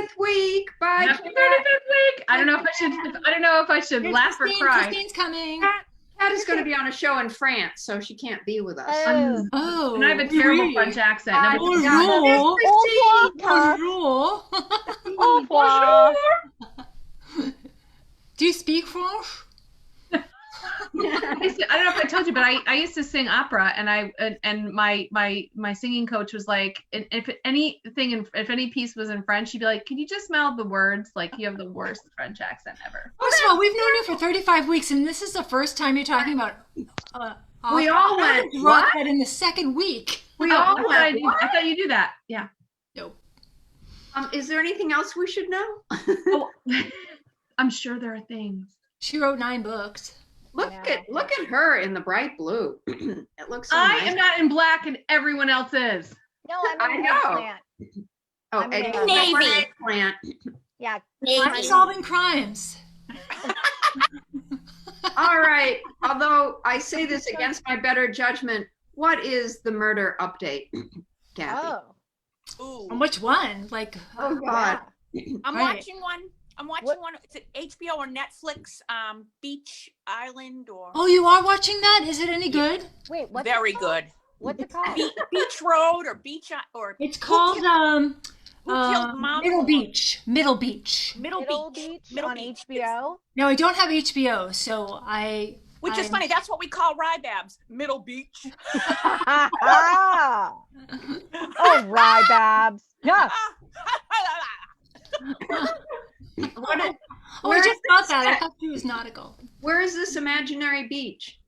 35th week. Bye. Happy 35th week. I don't know if I should laugh or cry. Christine's coming. Kat is going to be on a show in France, so she can't be with us. Oh, and I have a terrible French accent. Bonjour. Bonjour. Au revoir. Do you speak French? I don't know if I told you, but I used to sing opera, and my singing coach was like, if any piece was in French, he'd be like, "Can you just mouth the words? Like, you have the worst French accent ever." First of all, we've known you for 35 weeks, and this is the first time you're talking about. We all went, what? That in the second week. We all went, I thought you do that. Yeah. Nope. Is there anything else we should know? Oh, I'm sure there are things. She wrote 9 books. Look at her in the bright blue. It looks so I nice. am not in black and everyone else is. No, I'm in eggplant. Oh, I'm in Navy. eggplant. Yeah. I'm solving crimes. All right. Although I say this against my better judgment, what is the murder update, Kathy? Oh. Ooh. And which one? Like, Oh God. I'm Right. watching one. It's at HBO or Netflix. Beach Island or. oh, you are watching that? Is it any good? Wait, what's Very it called? good. What's it called? Beach Road or Beach or. It's called Who Killed Mama? Middle Beach. Middle Middle Beach. Beach on HBO. No, I don't have HBO, so Which is funny. That's what we call Rybabs. Middle Beach. Ah. Oh, Rybabs. Yeah. I just thought that. I thought it was nautical. Where is this imaginary beach?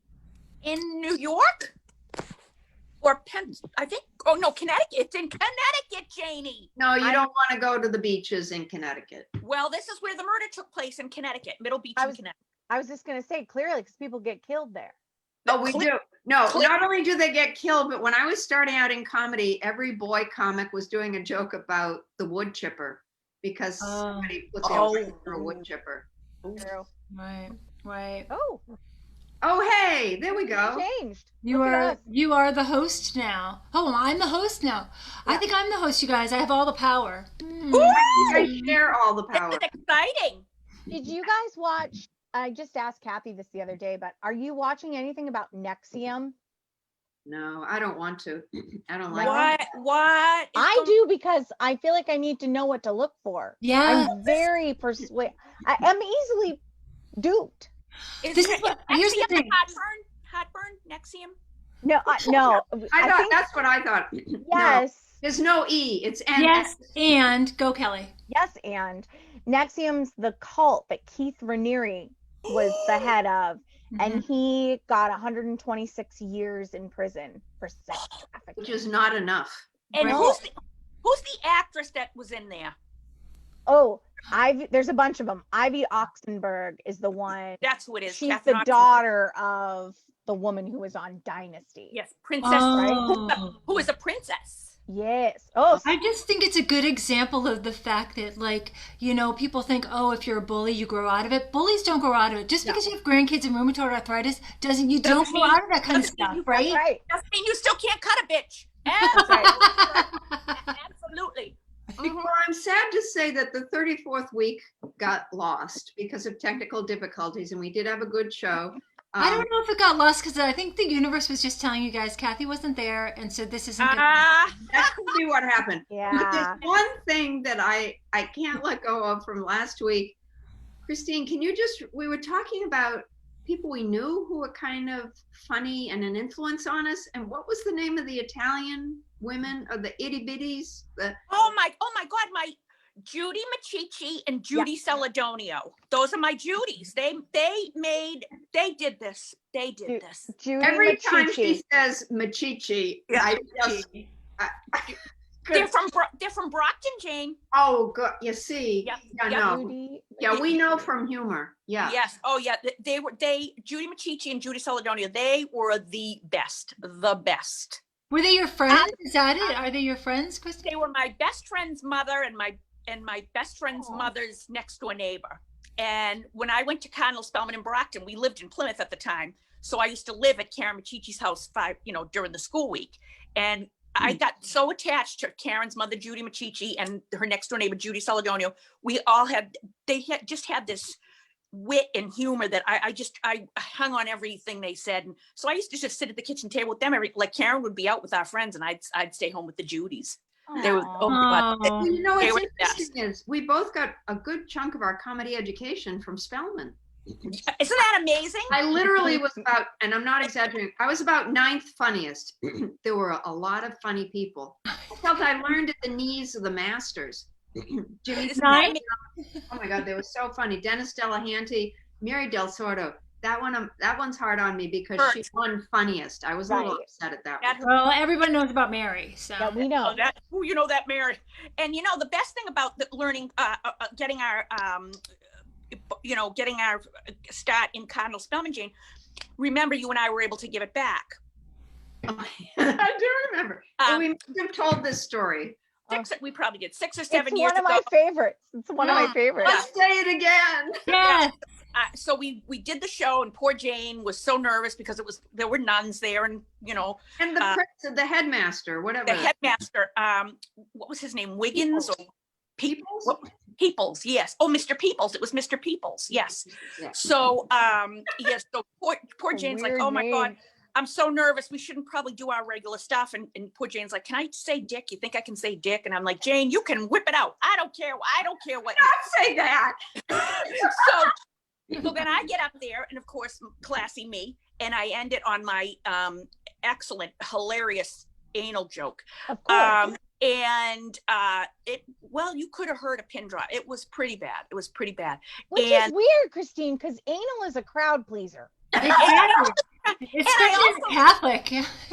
In New York? Or I think. Oh no, Connecticut. It's in Connecticut, Janie. No, you don't want to go to the beaches in Connecticut. Well, this is where the murder took place in Connecticut, Middle Beach in Connecticut. I was just going to say clearly because people get killed there. Oh, we do. No, not only do they get killed, but when I was starting out in comedy, every boy comic was doing a joke about the wood chipper because somebody put their way through a wood chipper. True. Right. Oh, hey, there we go. Changed. You are the host now. Oh, I'm the host now. Yeah. I think I'm the host, you guys. I have all the power. I share all the power. This is exciting. Did you guys watch? I just asked Kathy this the other day, but are you watching anything about Nexium? No, I don't want to. I don't like it. What? I do because I feel like I need to know what to look for. Yeah. I'm very I am easily duped. Here's the thing. Heartburn, Nexium? No, no. I thought that's what I thought. Yes. No, there's no E. It's N. Yes, and go Kelly. Yes, and Nexium's the cult that Keith Raniere was the head of, and he got 126 years in prison for sex trafficking, which is not enough. And who's the actress that was in there? Oh, there's a bunch of them. Ivy Oxenberg is the one. That's who it is. She's Catherine the daughter of the woman who was on Dynasty. Yes, princess, right? Who is a princess. Yes. Oh, I just think it's a good example of the fact that, like, people think, oh, if you're a bully, you grow out of it. Bullies don't grow out of it. Just because you have grandkids and rheumatoid arthritis don't grow out of that kind of stuff, right? That's right. Doesn't mean you still can't cut a bitch. Absolutely. Well, I'm sad to say that the 34th week got lost because of technical difficulties, and we did have a good show. I don't know if it got lost because I think the universe was just telling you guys Kathy wasn't there, and so this isn't. That could be what happened. Yeah. But there's one thing that I can't let go of from last week. Christine, we were talking about people we knew who were kind of funny and an influence on us, and what was the name of the Italian women or the itty bitties? Oh my God, my Judy Machichi and Judy Celadonio. Those are my Judies. They did this. Judy Every Machichi. time she says Machichi, they're from Brockton, Jane. Oh, good. You see, Judy, we know from humor. Yeah. Yes. Oh, yeah. Judy Machichi and Judy Celadonio. They were the best. Were they your friends? Is that it? Are they your friends, Kristen? They were my best friend's mother and my best friend's mother's next door neighbor. And when I went to Connell, Spelman, and Brockton, we lived in Plymouth at the time. So I used to live at Karen Machichi's house during the school week. And I got so attached to Karen's mother, Judy Machichi, and her next door neighbor, Judy Celadonio. We all just had this wit and humor that I hung on everything they said. And so I used to just sit at the kitchen table with them. Like Karen would be out with our friends and I'd stay home with the Judys. They were, oh my God. Well, you know, They what's were the best. interesting is we both got a good chunk of our comedy education from Spelman. Isn't that amazing? I literally was about, and I'm not exaggerating, I was about ninth funniest. There were a lot of funny people. I felt I learned at the knees of the masters. Jimmy, Isn't that amazing? oh my God, they were so funny. Dennis Delahanty, Mary Del Sordo. That one's hard on me because she won funniest. I was a little upset at that one. Well, everybody knows about Mary, so That we know. You know that, Mary. And you know, the best thing about learning, getting our start in Cardinal Spellman, Jane, remember you and I were able to give it back. I do remember. And we must have told this story. We probably did 6 or 7 It's years one of ago. my favorites. It's one of my favorites. Let's say it again. yeah. So we did the show, and poor Jane was so nervous because there were nuns there, and And the headmaster, whatever. the headmaster, what was his name? Wiggins or Peoples? Peoples, yes. Oh, Mr. Peoples. It was Mr. Peoples, yes. Yeah. So yes, so poor Jane's like, oh my God, I'm so nervous. We shouldn't probably do our regular stuff. And poor Jane's like, can I say Dick? You think I can say Dick? And I'm like, Jane, you can whip it out. I don't care what. Don't say that. So then I get up there, and of course, classy me, and I end it on my excellent, hilarious anal joke. Of course. You could have heard a pin drop. It was pretty bad. Which is weird, Christine, because anal is a crowd pleaser. Exactly. Especially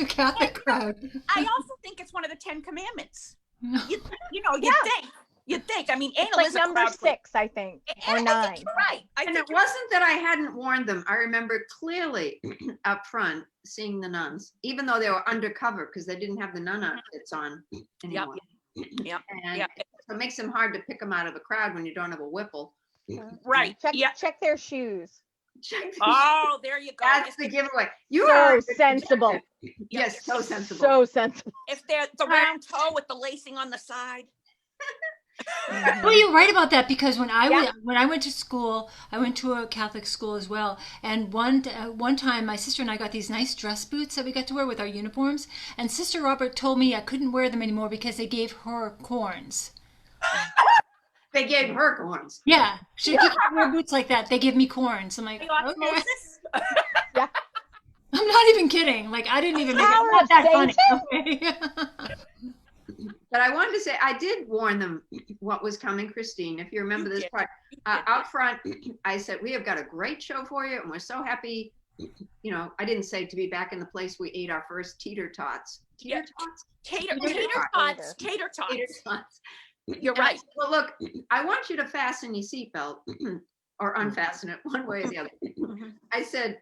Catholic crowd. I also think it's one of the 10 commandments. You'd think. I mean, anal It's like is a number crowd 6, I think, or I 9. think you're right. And it wasn't that I hadn't warned them. I remember clearly up front seeing the nuns, even though they were undercover because they didn't have the nun outfits on anymore. Yep. And so it makes them hard to pick them out of the crowd when you don't have a whipple. Right. Check their shoes. Oh, there you go. That's the giveaway. You So are sensible. Yes, so sensible. So sensible. If they're the round toe with the lacing on the side. Well, you're right about that because when I went to school, I went to a Catholic school as well. And one time, my sister and I got these nice dress boots that we got to wear with our uniforms. And Sister Robert told me I couldn't wear them anymore because they gave her corns. They gave her corns. Yeah, she can't wear boots like that. They give me corns. I'm like, okay. Yeah. I'm not even kidding. Like I didn't even make it. Power Not of that funny. Satan. Okay. But I wanted to say, I did warn them what was coming, Christine. If you remember this part, out front, I said, we have got a great show for you, and we're so happy. I didn't say to be back in the place we ate our first tater tots. Tater tots? Tater tots. You're right. Well, look, I want you to fasten your seatbelt or unfasten it one way or the other. I said,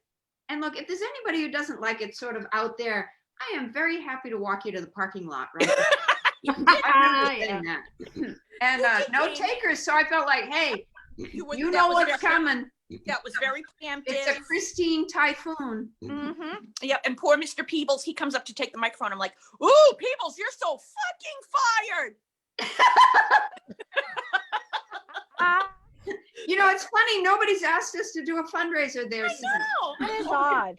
and look, if there's anybody who doesn't like it sort of out there, I am very happy to walk you to the parking lot, right? I remember saying that. And no takers, so I felt like, hey, you know what's coming. That was very preemptive. It's a Christine typhoon. Mm-hmm. Yeah, and poor Mr. Peebles, he comes up to take the microphone. I'm like, ooh, Peebles, you're so fucking fired. It's funny. Nobody's asked us to do a fundraiser there. I know. That is odd.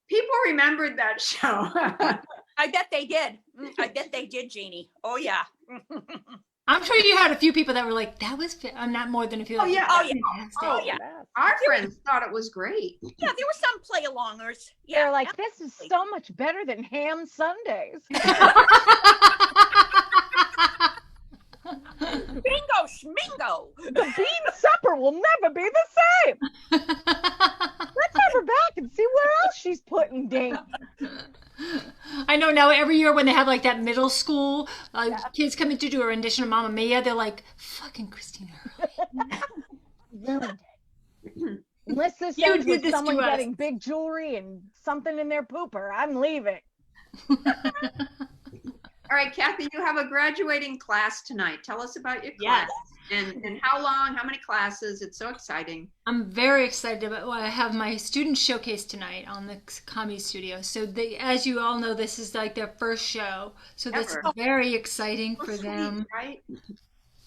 People remembered that show. I bet they did. I bet they did, Jeannie. Oh, yeah. I'm sure you had a few people that were like, that was, I'm not more than a few. Oh, yeah. Oh, yeah. Our friends thought it was great. Yeah, there were some play-alongers. Yeah, They're like, this is so much better than ham Sundays. Bingo schmingo. The bean supper will never be the same. Let's have her back and see where else she's putting Dane. I know now every year when they have like that middle school kids coming to do a rendition of Mamma Mia, they're like, fucking Christina. Ruined it. Unless this You ends did with this to someone us. getting big jewelry and something in their pooper, I'm leaving. All right, Kathy, you have a graduating class tonight. Tell us about your class. Yes. And how long? How many classes? It's so exciting. I'm very excited about. Well, I have my student showcase tonight on the Comedy Studio. So they, as you all know, this is like their first show. So that's Ever. very exciting So for sweet, them. right?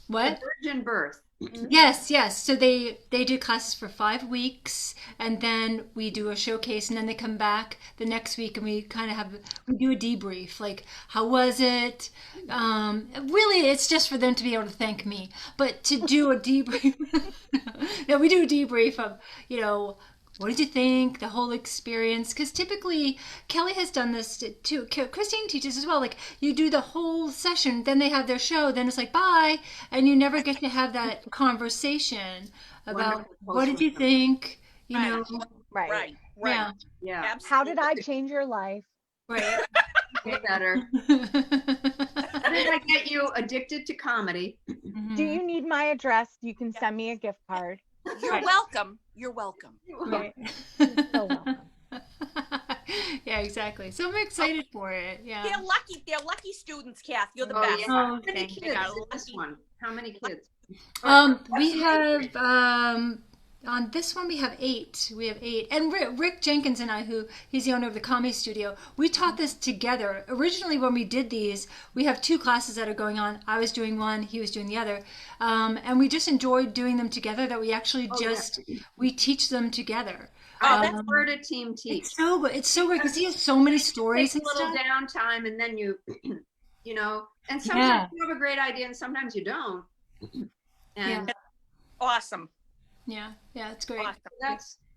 What? The virgin birth. Yes, yes. So they do classes for 5 weeks, and then we do a showcase, and then they come back the next week, and we kind of we do a debrief, like how was it? Really, it's just for them to be able to thank me, but to do a debrief. No, we do a debrief of what did you think, the whole experience? Because typically, Kelly has done this too. Christine teaches as well. Like, you do the whole session, then they have their show, then it's like, bye. And you never get to have that conversation about Wonderful what did you think? You Right. know, Right. Right. yeah, Yeah. Absolutely. How did I change your life? right. Get better. How did I get you addicted to comedy? Do you need my address? You can send me a gift card. You're welcome. You're welcome. Right. So welcome. Yeah, exactly. So I'm excited for it. Yeah. They're lucky. They're lucky students, Kath. You're the Oh, best. yeah. Oh, How many thank kids you. in this one? How many kids? We have on this one we have 8. We have 8, and Rick Jenkins and I, he's the owner of the Comedy Studio, we taught this together. Originally, when we did these, we have 2 classes that are going on. I was doing one, he was doing the other, and we just enjoyed doing them together. That we actually we teach them together. Oh, that's where a team teach. It's so good. It's so great because he has so many stories Take and a little stuff. downtime, and then and sometimes you have a great idea, and sometimes you don't. And Awesome. Yeah, it's great. Awesome.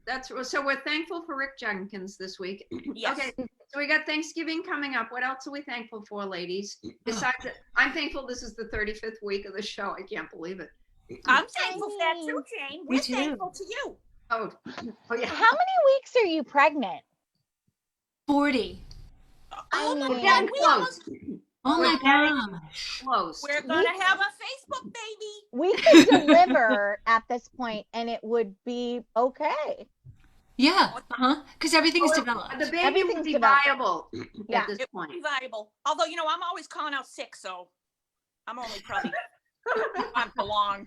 that's so we're thankful for Rick Jenkins this week. Yes. Okay, so we got Thanksgiving coming up. What else are we thankful for, ladies? Besides that, I'm thankful this is the 35th week of the show. I can't believe it. I'm thankful for that too, Jane. Me We're too. thankful to you. Oh yeah. How many weeks are you pregnant? 40. Oh my mean, God, we almost, Oh my very gosh. close. we're gonna have a Facebook baby. We could deliver at this point and it would be okay. Yeah, because everything is developed. The baby will Everything's be developed. viable Yeah. at this It would point. be viable. Although, I'm always calling out sick, so I'm only probably on for long.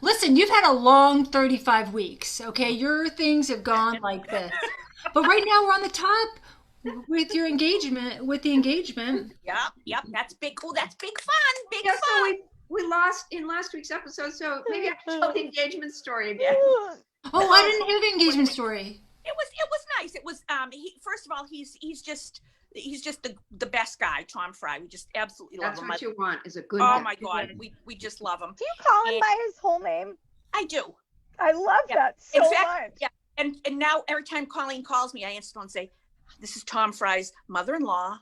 Listen, you've had a long 35 weeks, okay? Your things have gone like this. But right now we're on the top with the engagement. Yep. That's big. Oh, that's big fun. Big Yeah, fun. so we lost in last week's episode, so maybe I can tell the engagement story again. Oh, I didn't hear the engagement story. It was nice. It was first of all, he's just the best guy, Tom Fry. We just absolutely love That's him. what you want, is a good Oh guy. my God, we just love him. Do you call him by his whole name? I do. I love that so In fact, much. yeah. And now every time Colleen calls me, I answer the phone and say, "This is Tom Fry's mother-in-law."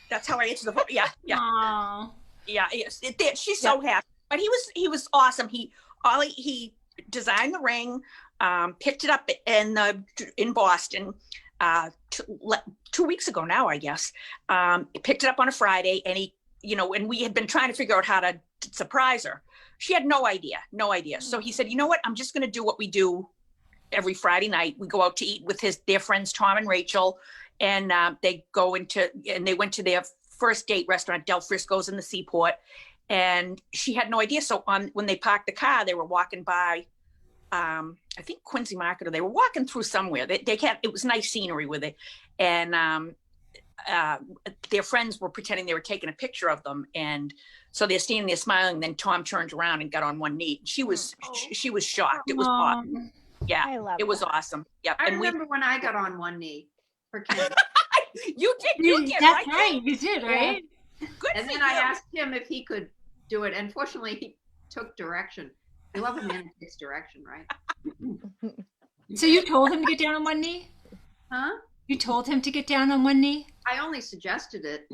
That's how I answer the phone. Yeah. Aww. Yeah, yes. She's so happy. But he was awesome. He designed the ring, picked it up in Boston 2 weeks ago now, I guess. He picked it up on a Friday, and and we had been trying to figure out how to surprise her. She had no idea. So he said, "You know what? I'm just going to do what we do every Friday night. We go out to eat with their friends, Tom and Rachel, and they went to their first date restaurant, Del Frisco's in the Seaport, and she had no idea. So when they parked the car, they were walking by, I think Quincy Market, or they were walking through somewhere. It was nice scenery with it, and their friends were pretending they were taking a picture of them, and so they're standing there smiling. And then Tom turned around and got on one knee. She was shocked. It was awesome. Yeah, I love it was that. awesome. Yeah, I remember when I got on one knee for Ken. you did, That's right? right. You did, right? Good And for then I you. asked him if he could do it, and fortunately he took direction. I love a man who takes direction, right? So you told him to get down on one knee? Huh? You told him to get down on one knee? I only suggested it.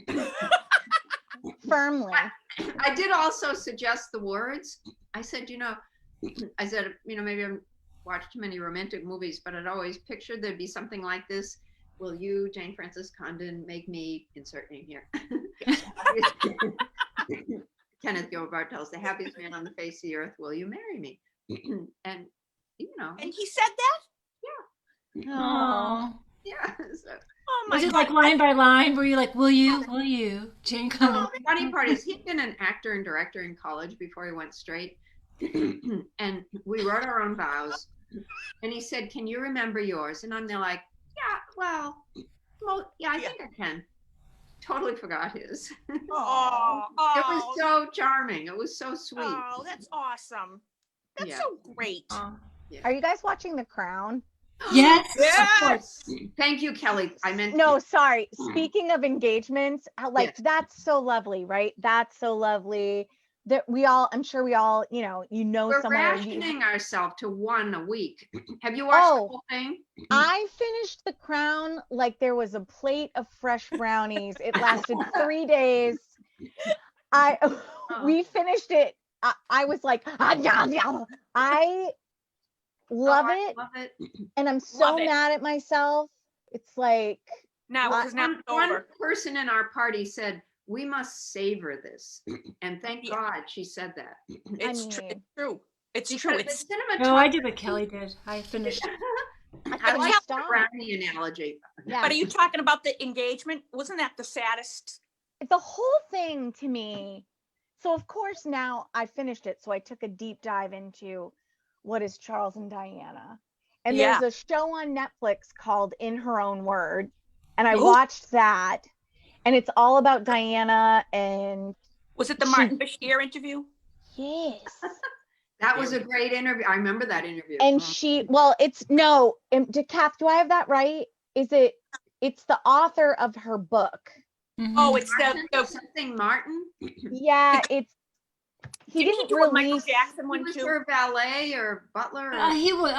Firmly. I did also suggest the words. I said, maybe I've watched too many romantic movies, but I'd always pictured there'd be something like this. Will you, Jane Frances Condon, make me, insert name here. Kenneth Gilbert Bartels, the happiest man on the face of the earth. Will you marry me? And And he said that? Oh. yeah. So Oh my Was it God. like line by line? Were you like, will you, Jane Well, Clement? the funny part is he'd been an actor and director in college before he went straight. And we wrote our own vows. And he said, "Can you remember yours?" And I'm there like, "Yeah, well, yeah, I think I can." Totally forgot his. Oh, It was oh, so charming. It was so sweet. oh, that's awesome. That's Yeah. so great. Are you guys watching The Crown? Yes. Of course. Thank you, Kelly. I meant No, sorry. Speaking of engagements, like Yes. that's so lovely, right? That's so lovely. That we all, I'm sure we all, We're someone or you. rationing ourselves to one a week. Have you watched the Oh, whole thing? I finished The Crown like there was a plate of fresh brownies. It lasted 3 days. We finished it. I was like, yeah, yeah. I love I it, love it. and I'm Love so it. mad at myself. It's like, Now, Well, because now it's one over. person in our party said, "We must savor this." And thank Yeah. God she said that. It's true. mean- It's true. It's Because true. the It's cinematography. No, I did what Kelly did. I finished. I I couldn't like the stop. brownie analogy. Yeah. But are you talking about the engagement? Wasn't that the saddest? The whole thing to me. So of course now I finished it, so I took a deep dive into what is Charles and Diana. And Yeah. there's a show on Netflix called In Her Own Words, and I Ooh. watched that, and it's all about Diana. And Was it the Martin Bashir interview? yes. That was a great interview. I remember that interview. And it's no, Kath, do I have that right? It's the author of her book. Oh, it's Martin, the something Martin. Yeah, he didn't he didn't do a Michael release. Jackson He one was too? her valet or butler. Or, He was.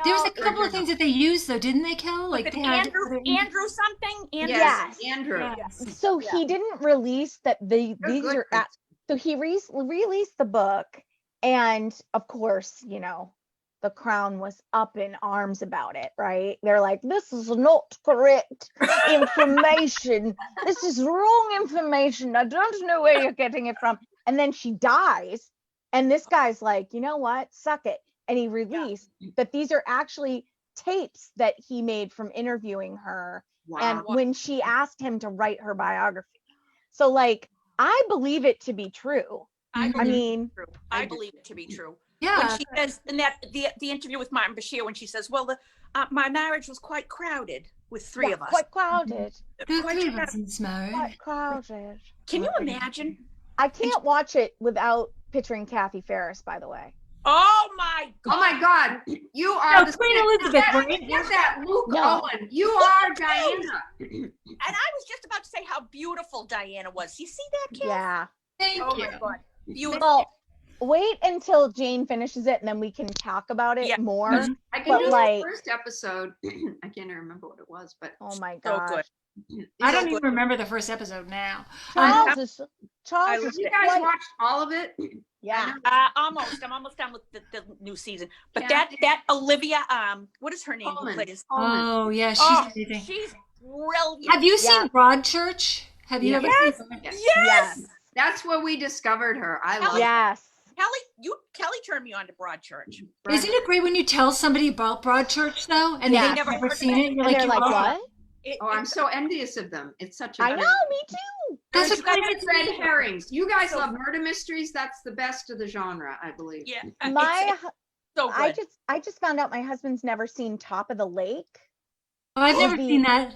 There was a No, couple of things that they used though, didn't they, Kel? Was Like it they had Andrew something? Andrew. yes, Yes. Andrew. Yes. So he didn't release that these good, are Chris. so he released the book, and of course, the Crown was up in arms about it, right? They're like, this is not correct information. This is wrong information. I don't know where you're getting it from. And then she dies, and this guy's like, you know what? Suck it. And he released that these are actually tapes that he made from interviewing her, and Wow. when she asked him to write her biography. So like, I believe it to be true. I Mhm. believe mean, it to be true. I believe it to be true. Yeah. When she says in that the interview with Martin Bashir, when she says, "Well, my marriage was quite crowded with three yeah, of us." quite crowded. Who Quite three of crowded. us is married? Quite crowded. Can you imagine? I can't watch it without picturing Kathy Ferris, by the way. Oh my God! Oh my God, you are No, the Queen Elizabeth, Get right? that Luke No. Owen. You are Diana. And I was just about to say how beautiful Diana was. You see that, Kim? Yeah. Thank Oh you. my God, beautiful. Well, wait until Jane finishes it, and then we can talk about it Yeah. more. Mhm. I can But, do like- the first episode. I can't even remember what it was, but Oh my So gosh. good. I don't So even good. remember the first episode now. Charles is you guys quite- watched all of it. yeah. Almost. I'm almost done with the new season. But Yeah. that Olivia, what is her name? Who Coleman. plays? Oh yeah, she's Oh, amazing. she's brilliant. Have you Yeah. seen Broadchurch? Have you Yeah. ever Yes. seen? Yes. Yes. That's where we discovered her. I love Yes. Kelly turned me on to Broadchurch. it. Isn't it great when you tell somebody about Broadchurch though, and Yeah. they've Never never heard of seen it. it? You're And they're you like, love what? it. Oh, I'm so envious of them. It's such a I know, me too. That's It's what got makes red it. herrings. You guys So- love murder mysteries. That's the best of the genre, I believe. Yeah, My it's so good. I just found out my husband's never seen Top of the Lake. Oh, I've never the- seen that.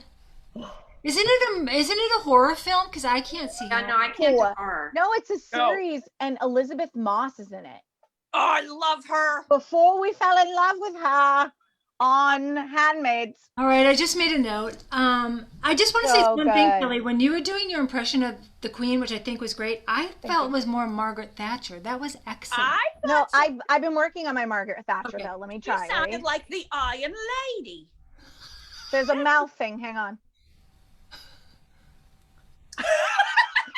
Isn't it a horror film? Because I can't see Yeah, that. no, I can't do Cool. horror. No, it's a No. series, and Elizabeth Moss is in it. Oh, I love her. Before we fell in love with her on Handmaids. All right, I just made a note. I just want to say So one thing, good. Kelly. When you were doing your impression of the Queen, which I think was great, I felt you. it was more Margaret Thatcher. That was excellent. I No, thought I've been working on my Margaret Thatcher Okay. though. Let me she try. sounded Ready? like the Iron Lady. There's a mouth thing. Hang on.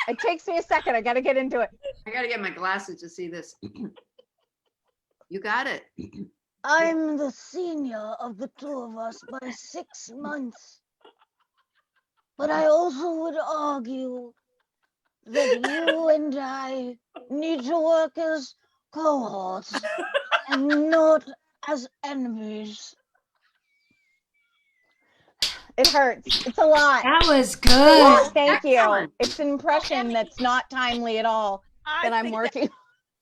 It takes me a second. I got to get into it. I got to get my glasses to see this. You got it. I'm the senior of the two of us by 6 months. But I also would argue that you and I need to work as cohorts and not as enemies. It hurts. It's a lot. That was good. Oh, thank Excellent. you. It's an impression that's not timely at all that I'm think working.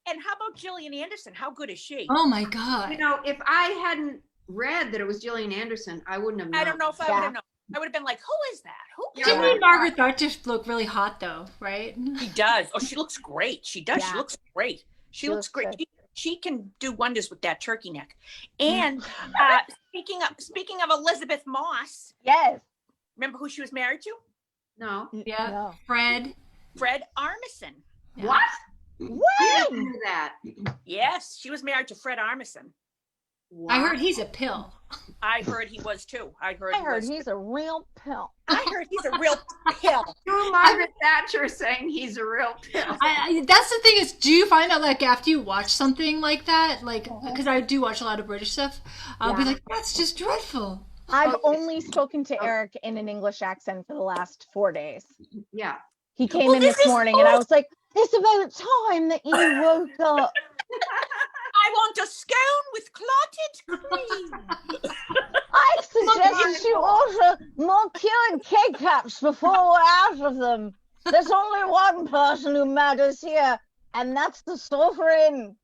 and how about Gillian Anderson? How good is she? Oh my God. You know, if I hadn't read that it was Gillian Anderson, I wouldn't have known. I don't know if I would have known. I would have been like, who is that? Who is Didn't that? Margaret Thatcher look really hot though, right? She does. Oh, she looks great. She does. Yeah. She looks great. She looks great. good. She can do wonders with that turkey neck. And speaking of Elizabeth Moss, Yes. remember who she was married to? No. Yeah. No. Fred. Fred Armisen. Yeah. What? When? I didn't know that. Yes, she was married to Fred Armisen. I heard he's a pill. I heard he was too. I heard He's a real pill. I heard he's a real pill. You, Margaret Thatcher, saying he's a real pill. That's the thing is, do you find out like after you watch something like that, like because I do watch a lot of British stuff, I'll be like, that's just dreadful. I've only spoken to Eric in an English accent for the last 4 days. Yeah. He came in this morning and I was like, it's about time that you woke up. I want a scone with clotted cream. I suggest you order more cured K-cups before we're out of them. There's only one person who matters here, and that's the sovereign.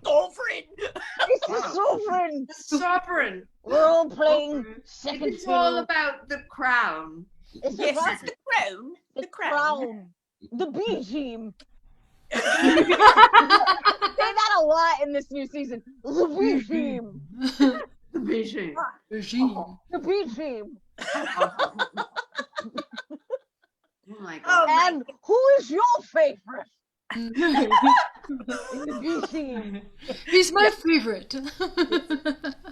Sovereign. It's the sovereign. Sovereign. We're all playing second It's all fiddle. about the crown. It's Yes, about it's the crown. the crown. crown. The B team. Say that a lot in this new season. The B team. The vision. Regime. The B team. Oh my God. And who is your favorite? The B team. He's my favorite.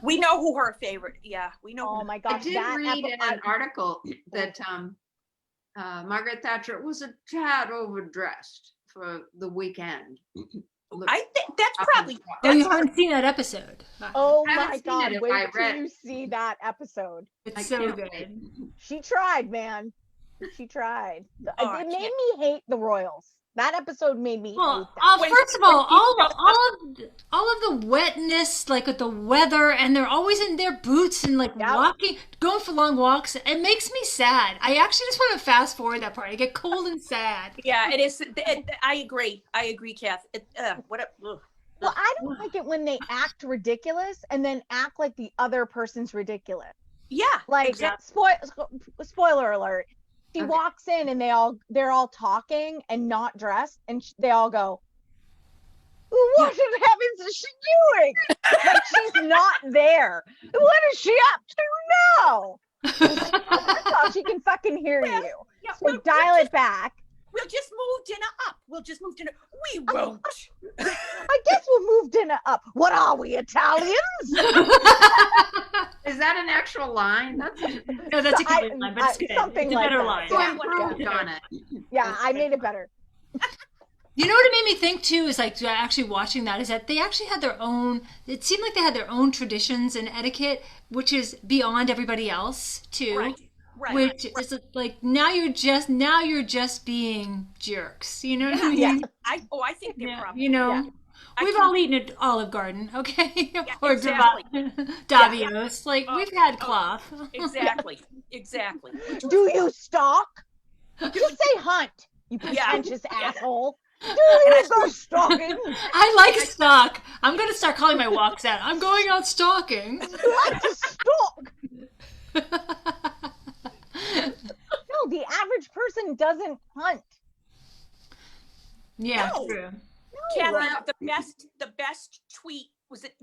We know who her favorite. Yeah, we know. Oh who. my I gosh, did that read in an article that Margaret Thatcher was a tad overdressed for the weekend. I think that's probably. Oh, you haven't seen that episode. Oh I haven't my seen God, it if wait I till read. you see that episode. It's I so can't good. wait. She tried, man. She tried. Oh, I It made can't- me hate the Royals. That episode made me hate Well, them. When- first of all, when all of the wetness, like with the weather, and they're always in their boots and like Yep. walking, going for long walks. It makes me sad. I actually just want to fast forward that part. I get cold and sad. Yeah, it is. I agree. I agree, Kath. What a. Ugh. Well, I don't like it when they act ridiculous and then act like the other person's ridiculous. Yeah. Like, exactly. spoiler alert. She Okay. walks in and they're all talking and not dressed, and they all go, "What in heavens is she doing?" Like she's not there. What is she up to now? First off, she can fucking hear you. Yeah, So dial it back. We'll just move dinner up. We'll just move dinner. We won't. I guess we'll move dinner up. What are we, Italians? Is that an actual line? That's No, that's a good line, but it's good. something It's a like better that. line. so Yeah. improved on it. Yeah, I made it better. You know what it made me think too is like actually watching that is that they actually had their own. It seemed like they had their own traditions and etiquette, which is beyond everybody else too. Right. Right. Which is like now you're just being jerks. You know what I mean? Yeah. I think they're Yeah, probably. you know, yeah. I we've can- all eaten at Olive Garden, okay? Or exactly. Davios. Like Oh, we've had oh, cloth. Exactly. Exactly. Do you stalk? Just say hunt, you Yeah. pretentious asshole. Do you go stalking? I like stock. I'm gonna start calling my walks out. I'm going out stalking. You like to stalk. No, the average person doesn't hunt. Yeah, No. true. Kath, the best tweet was it.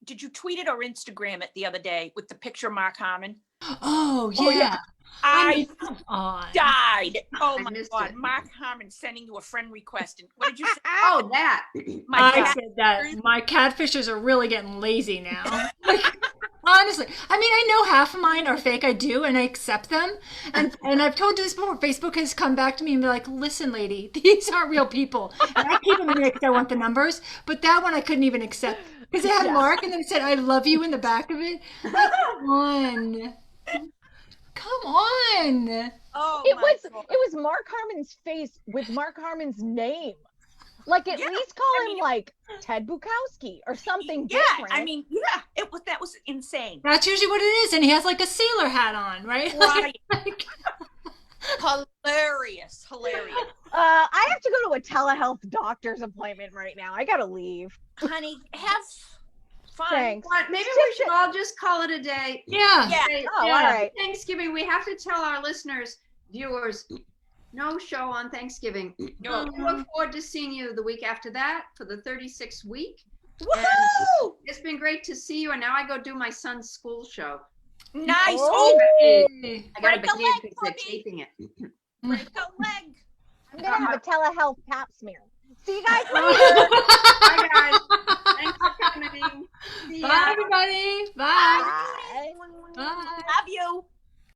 Did you tweet it or Instagram it the other day with the picture of Mark Harmon? Oh yeah. yeah. I Come on. died. Oh I my missed God. it. Mark Harmon sending you a friend request. And what did you say? Oh, that. My I cat. said that my catfishers are really getting lazy now. Like, honestly, I mean, I know half of mine are fake. I do, and I accept them. And I've told you this before. Facebook has come back to me and be like, "Listen, lady, these aren't real people." And I keep them in there because I want the numbers. But that one I couldn't even accept because it had Yeah. Mark, and then it said, "I love you" in the back of it. Like, come on, come on. Oh, It my was God. Mark Harmon's face with Mark Harmon's name. Like at Yeah, least call I him mean, like Ted Bukowski or something Yeah, different. I mean, yeah, it that was insane. That's usually what it is. And he has like a sailor hat on, right? Right. Like, Hilarious. I have to go to a telehealth doctor's appointment right now. I gotta leave. Honey, have fun. Thanks. What? Maybe we should all just call it a day. yeah. Yeah. Say, Oh, all right. Thanksgiving, we have to tell our listeners, viewers, no show on Thanksgiving. No. We look forward to seeing you the week after that for the 36th week. Woohoo! It's been great to see you, and now I go do my son's school show. Nice. Oh. Hey. I gotta Break a behave leg because for they're me. taping it. Break a leg. I'm gonna have a telehealth pap smear. See you guys later. Bye, guys.